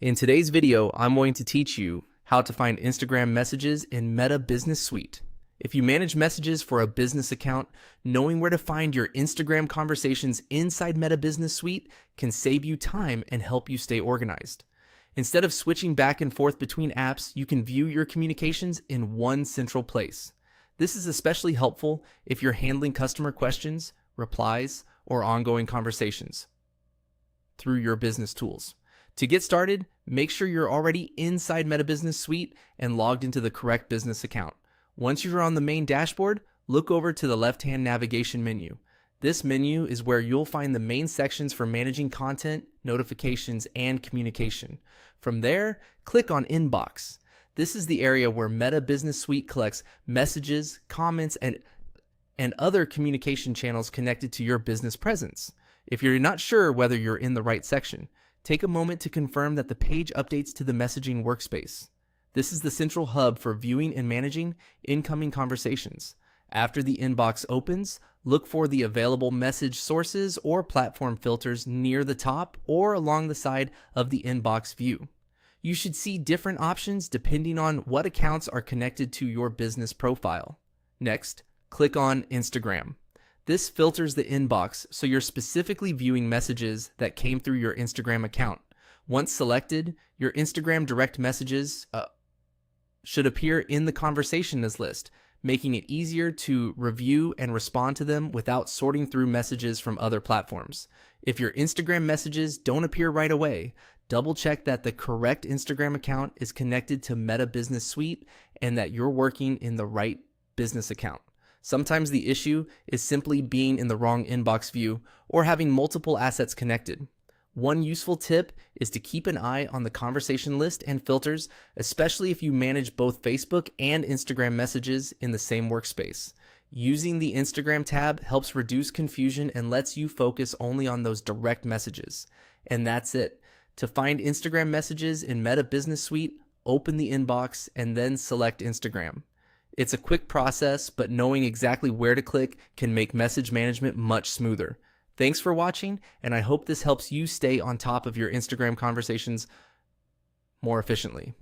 In today's video, I'm going to teach you how to find Instagram messages in Meta Business Suite. If you manage messages for a business account, knowing where to find your Instagram conversations inside Meta Business Suite can save you time and help you stay organized. Instead of switching back and forth between apps, you can view your communications in one central place. This is especially helpful if you're handling customer questions, replies, or ongoing conversations through your business tools. To get started, make sure you're already inside Meta Business Suite and logged into the correct business account. Once you're on the main dashboard, look over to the left-hand navigation menu. This menu is where you'll find the main sections for managing content, notifications, and communication. From there, click on Inbox. This is the area where Meta Business Suite collects messages, comments, and other communication channels connected to your business presence. If you're not sure whether you're in the right section, take a moment to confirm that the page updates to the messaging workspace. This is the central hub for viewing and managing incoming conversations. After the inbox opens, look for the available message sources or platform filters near the top or along the side of the inbox view. You should see different options depending on what accounts are connected to your business profile. Next, click on Instagram. This filters the inbox so you're specifically viewing messages that came through your Instagram account. Once selected, your Instagram direct messages should appear in the conversations list, making it easier to review and respond to them without sorting through messages from other platforms. If your Instagram messages don't appear right away, double check that the correct Instagram account is connected to Meta Business Suite and that you're working in the right business account. Sometimes the issue is simply being in the wrong inbox view or having multiple assets connected. One useful tip is to keep an eye on the conversation list and filters, especially if you manage both Facebook and Instagram messages in the same workspace. Using the Instagram tab helps reduce confusion and lets you focus only on those direct messages. And that's it. To find Instagram messages in Meta Business Suite, open the inbox and then select Instagram. It's a quick process, but knowing exactly where to click can make message management much smoother. Thanks for watching, and I hope this helps you stay on top of your Instagram conversations more efficiently.